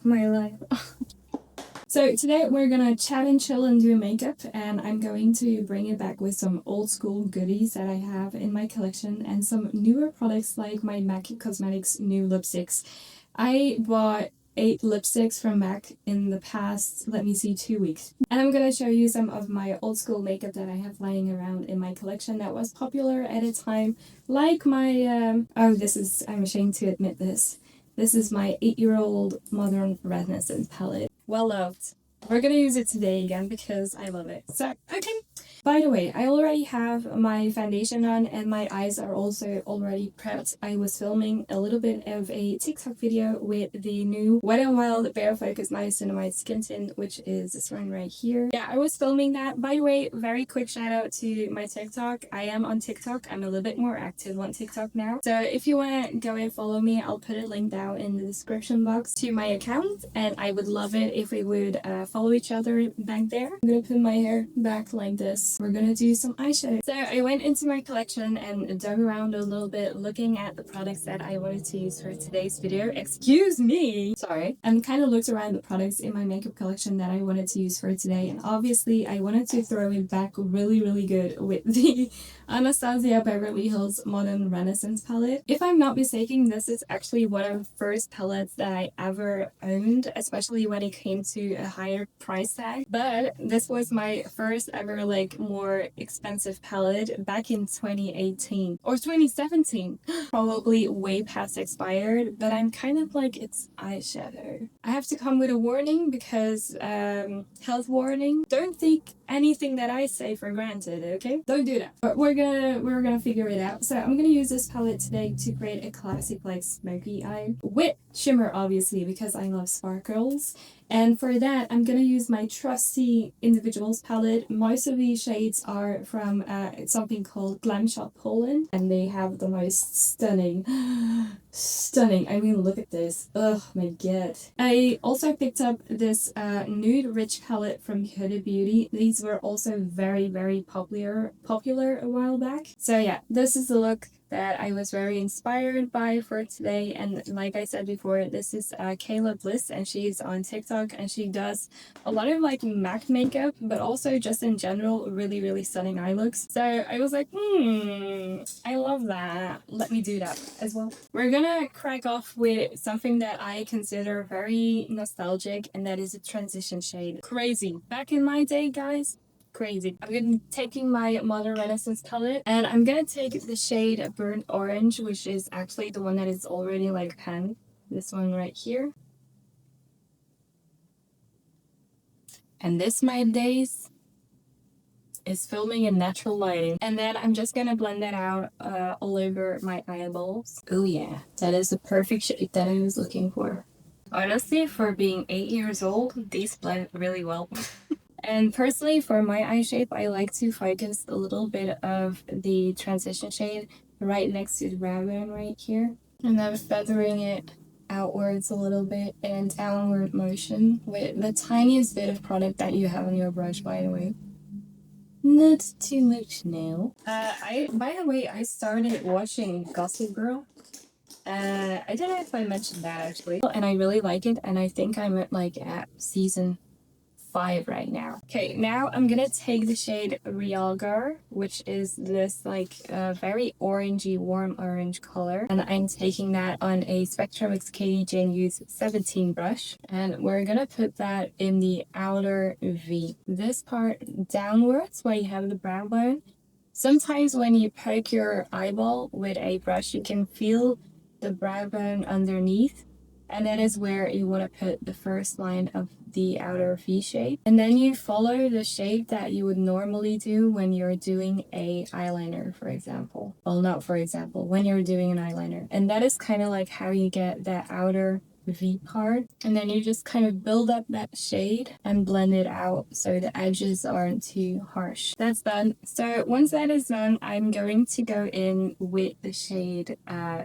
my life. So today we're gonna chat and chill and do makeup, and I'm going to bring it back with some old school goodies that I have in my collection and some newer products like my MAC Cosmetics new lipsticks. I bought 8 lipsticks from MAC in the past, let me see, 2 weeks. And I'm gonna show you some of my old school makeup that I have lying around in my collection that was popular at a time. Like my, I'm ashamed to admit this. This is my 8-year-old Modern Renaissance palette. Well loved. We're gonna use it today again because I love it. So, okay. By the way, I already have my foundation on and my eyes are also already prepped. I was filming a little bit of a TikTok video with the new Wet n Wild Bare Focus Niacinamide Skin Tint, which is this one right here. Yeah, I was filming that. By the way, very quick shout out to my TikTok. I am on TikTok. I'm a little bit more active on TikTok now. So if you want to go and follow me, I'll put a link down in the description box to my account. And I would love it if we would follow each other back there. I'm gonna put my hair back like this. We're gonna do some eyeshadow. So I went into my collection and dug around a little bit looking at the products that I wanted to use for today's video. Excuse me! Sorry. And kind of looked around the products in my makeup collection that I wanted to use for today. And obviously I wanted to throw it back really good with the Anastasia Beverly Hills Modern Renaissance palette. If I'm not mistaken, this is actually one of the first palettes that I ever owned, especially when it came to a higher price tag. But this was my first ever more expensive palette back in 2018 or 2017. Probably way past expired, but I'm kind of like, it's eyeshadow. I have to come with a warning because health warning. Don't take anything that I say for granted, okay? Don't do that. But we're gonna figure it out. So I'm gonna use this palette today to create a classic smoky eye with shimmer, obviously, because I love sparkles. And for that, I'm gonna use my trusty individuals palette. Most of these shades are from something called GlamShop PL, and they have the most stunning, I mean, look at this. Oh my god. I also picked up this Nude Rich palette from Huda Beauty. These were also very popular a while back. So yeah, this is the look that I was very inspired by for today. And like I said before, this is Kayla Bliss, and she's on TikTok, and she does a lot of MAC makeup, but also just in general really stunning eye looks. So I was like, I love that. Let me do that as well. We're gonna crack off with something that I consider very nostalgic, and that is a transition shade. Crazy. Back in my day, guys, crazy. I'm gonna be taking my Modern Renaissance palette, and I'm gonna take the shade Burnt Orange, which is actually the one that is already pan. This one right here. And this, my days, is filming in natural lighting. And then I'm just gonna blend that out all over my eyeballs. Oh yeah, that is the perfect shade that I was looking for. Honestly, for being 8 years old, these blend really well. And personally, for my eye shape, I like to focus a little bit of the transition shade right next to the brow bone right here. And then feathering it outwards a little bit in downward motion with the tiniest bit of product that you have on your brush, by the way. Not too much now. By the way, I started watching Gossip Girl. I don't know if I mentioned that actually. And I really like it, and I think I'm at season 5 right now. Okay, now I'm gonna take the shade Realgar, which is this very orangey, warm orange color, and I'm taking that on a Spectrum X Katie Jane Use 17 brush, and we're gonna put that in the outer V. This part downwards where you have the brow bone. Sometimes when you poke your eyeball with a brush, you can feel the brow bone underneath. And that is where you want to put the first line of the outer V shape. And then you follow the shape that you would normally do when you're doing a eyeliner, for example. Well, not for example, when you're doing an eyeliner. And that is kind of how you get that outer V part. And then you just kind of build up that shade and blend it out so the edges aren't too harsh. That's done. So once that is done, I'm going to go in with the shade,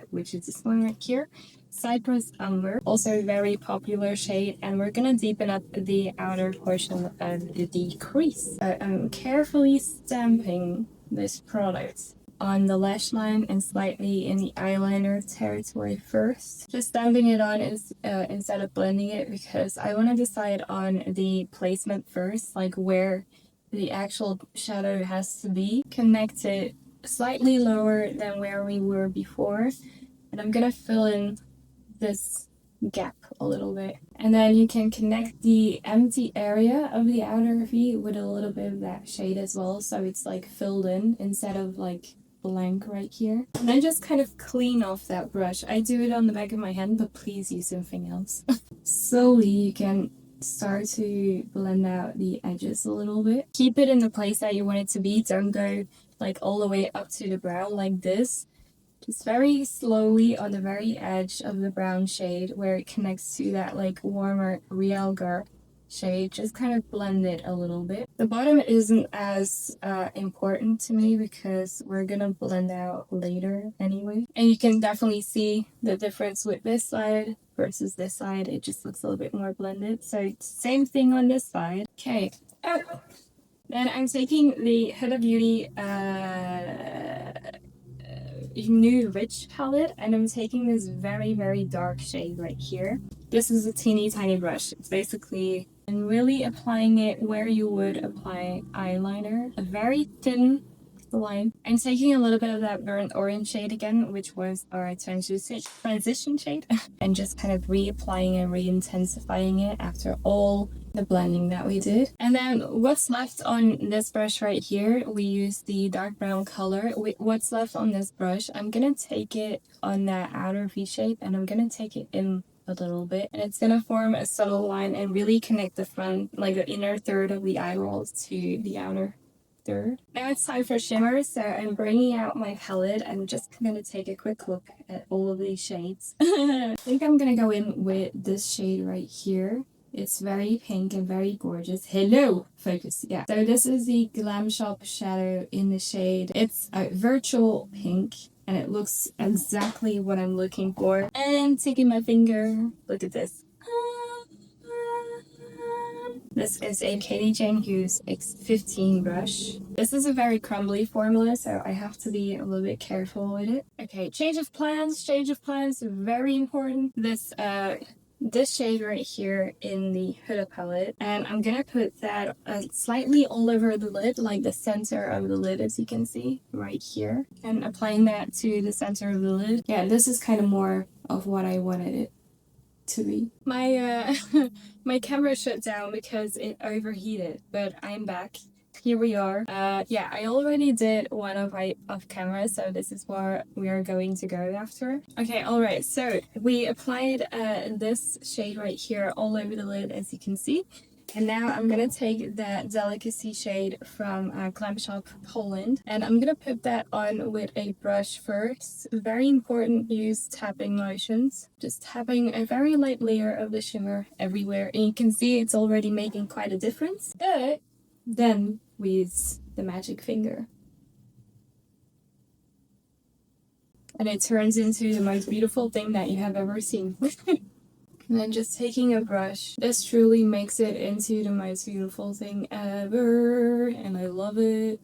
which is this one right here. Cypress Umber, also a very popular shade, and we're gonna deepen up the outer portion of the crease. I'm carefully stamping this product on the lash line and slightly in the eyeliner territory first. Just dabbing it on is, instead of blending it, because I want to decide on the placement first, like where the actual shadow has to be. Connect it slightly lower than where we were before. And I'm gonna fill in this gap a little bit, and then you can connect the empty area of the outer V with a little bit of that shade as well, so it's like filled in instead of like blank right here. And then just kind of clean off that brush. I do it on the back of my hand, but please use something else. Slowly you can start to blend out the edges a little bit. Keep it in the place that you want it to be. Don't go like all the way up to the brown like this. Just very slowly on the very edge of the brown shade where it connects to that like warmer Realgar shade. Just kind of blend it a little bit. The bottom isn't as important to me because we're gonna blend out later anyway. And you can definitely see the difference with this side versus this side. It just looks a little bit more blended. So same thing on this side. Okay. Then I'm taking the Huda Beauty Nude Rich palette, and I'm taking this very, very dark shade right here. This is a teeny tiny brush. It's basically, and really applying it where you would apply eyeliner. A very thin line. I'm taking a little bit of that burnt orange shade again, which was our transition shade, and just kind of reapplying and re-intensifying it after all the blending that we did. And then what's left on this brush right here, we use the dark brown color. What's left on this brush, I'm gonna take it on that outer V shape and I'm gonna take it in a little bit, and it's gonna form a subtle line and really connect the front, like the inner third of the eyeballs to the outer third. Now it's time for shimmer, so I'm bringing out my palette and just gonna take a quick look at all of these shades. I think I'm gonna go in with this shade right here. It's very pink and very gorgeous. Hello! Focus, yeah. So this is the GlamShop shadow in the shade. It's a virtual pink and it looks exactly what I'm looking for. And taking my finger, look at this. This is a Katie Jane Hughes X15 brush. This is a very crumbly formula, so I have to be a little bit careful with it. Okay, change of plans, very important. This shade right here in the Huda palette, and I'm gonna put that slightly all over the lid, like the center of the lid, as you can see right here, and applying that to the center of the lid. Yeah, this is kind of more of what I wanted it to be. My my camera shut down because it overheated, but I'm back. Here we are. Yeah, I already did one off camera, so this is what we are going to go after. Okay, alright, so we applied this shade right here all over the lid, as you can see. And now I'm gonna take that Delicacy shade from GlamShop Poland, and I'm gonna put that on with a brush first. Very important, use tapping motions. Just tapping a very light layer of the shimmer everywhere, and you can see it's already making quite a difference. But then we use the magic finger. And it turns into the most beautiful thing that you have ever seen. And then just taking a brush, this truly makes it into the most beautiful thing ever. And I love it.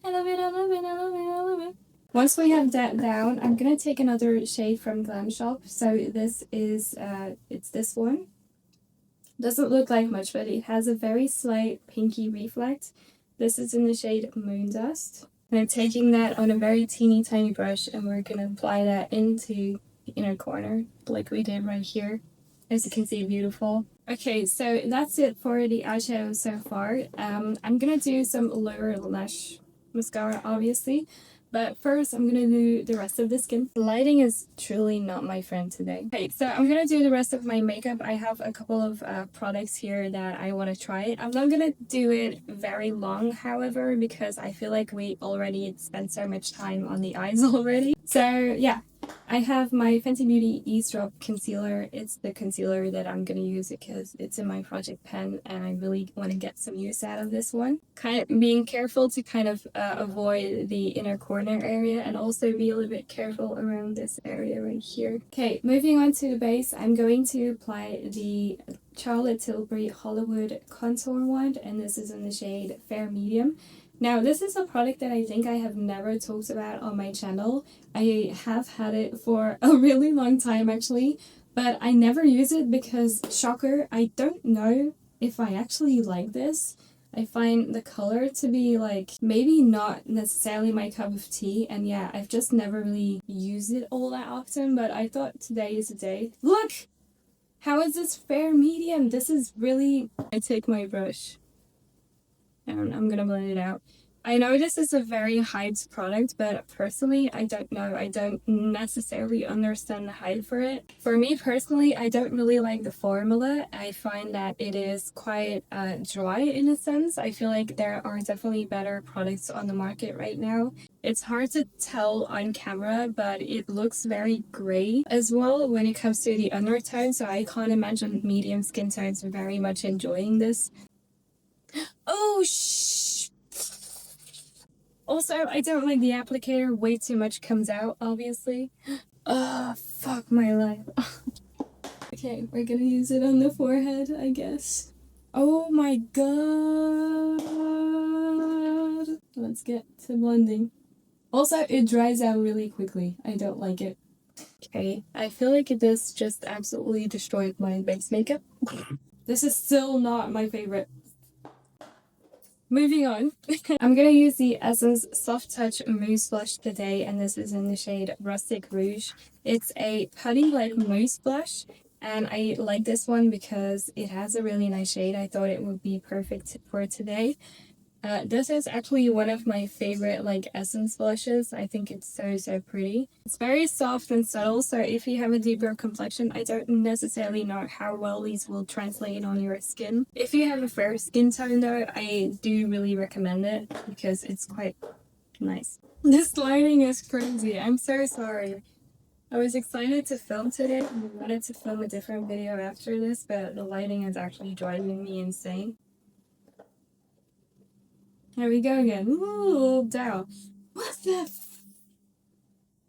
I love it, I love it, I love it, I love it. Once we have that down, I'm gonna take another shade from GlamShop. So this is, it's this one. Doesn't look like much, but it has a very slight pinky reflect. This is in the shade Moon Dust. And I'm taking that on a very teeny tiny brush, and we're gonna apply that into the inner corner, like we did right here. As you can see, beautiful. Okay, so that's it for the eyeshadow so far. I'm gonna do some lower lash mascara, obviously. But first, I'm gonna do the rest of the skin. The lighting is truly not my friend today. Okay, so I'm gonna do the rest of my makeup. I have a couple of products here that I want to try. I'm not gonna do it very long, however, because I feel like we already spent so much time on the eyes already. So yeah, I have my Fenty Beauty Eavesdrop Concealer. It's the concealer that I'm gonna use because it's in my project pen and I really want to get some use out of this one. Kind of being careful to kind of avoid the inner corner area, and also be a little bit careful around this area right here. Okay, moving on to the base, I'm going to apply the Charlotte Tilbury Hollywood Contour Wand, and this is in the shade Fair Medium. Now, this is a product that I think I have never talked about on my channel. I have had it for a really long time actually, but I never use it because, shocker, I don't know if I actually like this. I find the color to be like maybe not necessarily my cup of tea, and yeah, I've just never really used it all that often, but I thought today is the day. Look! How is this fair medium? This is really... I take my brush and I'm gonna blend it out. I know this is a very hyped product, but personally, I don't know. I don't necessarily understand the hype for it. For me personally, I don't really like the formula. I find that it is quite dry in a sense. I feel like there are definitely better products on the market right now. It's hard to tell on camera, but it looks very gray as well when it comes to the undertone, so I can't imagine medium skin tones very much enjoying this. Oh, shh! Also, I don't like the applicator. Way too much comes out, obviously. Oh, fuck my life. Okay, we're gonna use it on the forehead, I guess. Oh my god! Let's get to blending. Also, it dries out really quickly. I don't like it. Okay, I feel like this just absolutely destroyed my base makeup. This is still not my favorite. Moving on. I'm gonna use the Essence Soft Touch Mousse Blush today, and this is in the shade Rustic Rouge. It's a putty-like mousse blush, and I like this one because it has a really nice shade. I thought it would be perfect for today. This is actually one of my favorite Essence blushes. I think it's so pretty. It's very soft and subtle, so if you have a deeper complexion, I don't necessarily know how well these will translate on your skin. If you have a fair skin tone though, I do really recommend it because it's quite nice. This lighting is crazy. I'm so sorry. I was excited to film today and wanted to film a different video after this, but the lighting is actually driving me insane. Here we go again. Ooh, down. What the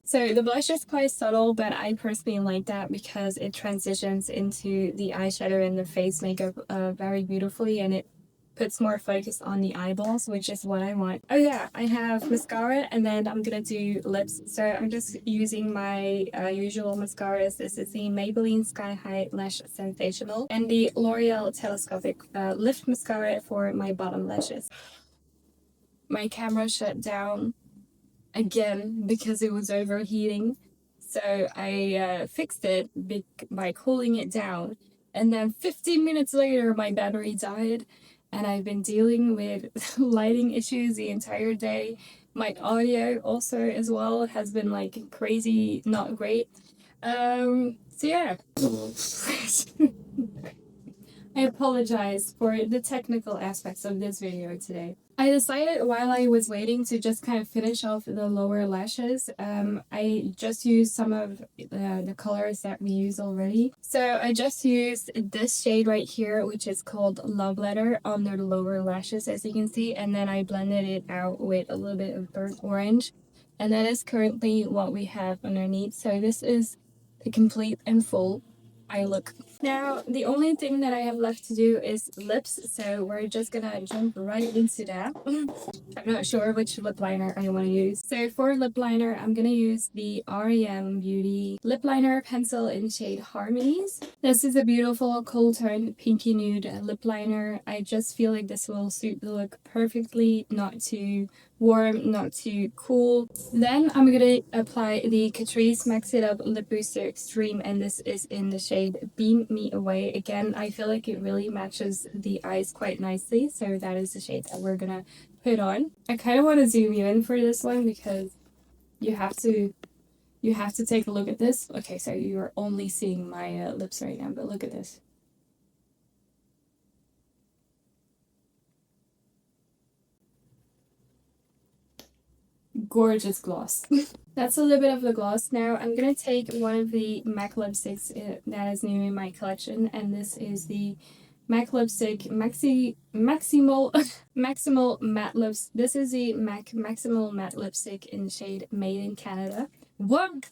So the blush is quite subtle, but I personally like that because it transitions into the eyeshadow and the face makeup very beautifully, and it puts more focus on the eyeballs, which is what I want. Oh yeah, I have mascara, and then I'm gonna do lips. So I'm just using my usual mascaras. This is the Maybelline Sky High Lash Sensational and the L'Oreal Telescopic Lift Mascara for my bottom lashes. My camera shut down again because it was overheating, so I fixed it by cooling it down, and then 15 minutes later my battery died, and I've been dealing with lighting issues the entire day. My audio also as well has been crazy not great. So yeah. I apologize for the technical aspects of this video today. I decided while I was waiting to just kind of finish off the lower lashes, I just used some of the colors that we use already. So I just used this shade right here, which is called Love Letter, under the lower lashes, as you can see, and then I blended it out with a little bit of burnt orange, and that is currently what we have underneath. So this is the complete and full eye look. Now, the only thing that I have left to do is lips, so we're just gonna jump right into that. I'm not sure which lip liner I want to use. So for lip liner, I'm gonna use the R.E.M Beauty Lip Liner Pencil in shade Harmonies. This is a beautiful cool tone pinky nude lip liner. I just feel like this will suit the look perfectly, not too warm, not too cool. Then I'm gonna apply the Catrice Max It Up Lip Booster Extreme, and this is in the shade Beam Me Away. Again, I feel like it really matches the eyes quite nicely, so that is the shade that we're gonna put on. I kind of want to zoom you in for this one because you have to take a look at this. Okay, so you're only seeing my lips right now, but look at this. Gorgeous gloss. That's a little bit of the gloss. Now I'm gonna take one of the MAC lipsticks that is new in my collection, and this is the MAC lipstick Maximal Matte Lips. This is the MAC Maximal Matte Lipstick in the shade Made in Canada. What?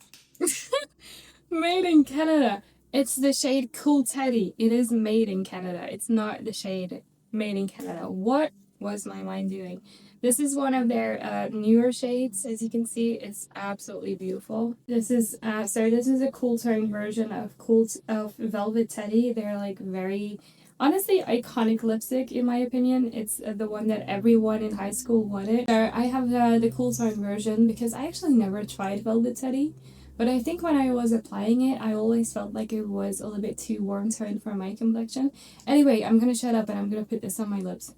Made in Canada. It's the shade Cool Teddy. It is made in Canada. It's not the shade Made in Canada. What was my mind doing? This is one of their newer shades. As you can see, it's absolutely beautiful. This is this is a cool tone version of Velvet Teddy. They're like very honestly iconic lipstick in my opinion. It's the one that everyone in high school wanted. So I have the cool tone version because I actually never tried Velvet Teddy. But I think when I was applying it, I always felt like it was a little bit too warm toned for my complexion. Anyway, I'm gonna shut up and I'm gonna put this on my lips.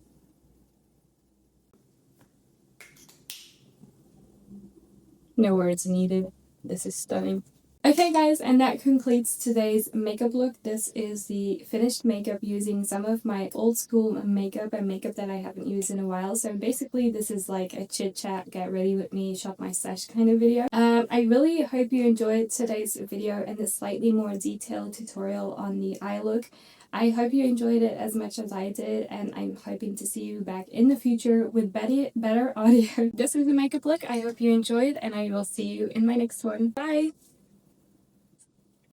No words needed. This is stunning. Okay guys, and that concludes today's makeup look. This is the finished makeup using some of my old school makeup and makeup that I haven't used in a while. So basically this is like a chit chat, get ready with me, shop my stash kind of video. I really hope you enjoyed today's video and the slightly more detailed tutorial on the eye look. I hope you enjoyed it as much as I did, and I'm hoping to see you back in the future with better audio. This is the makeup look. I hope you enjoyed, and I will see you in my next one. Bye!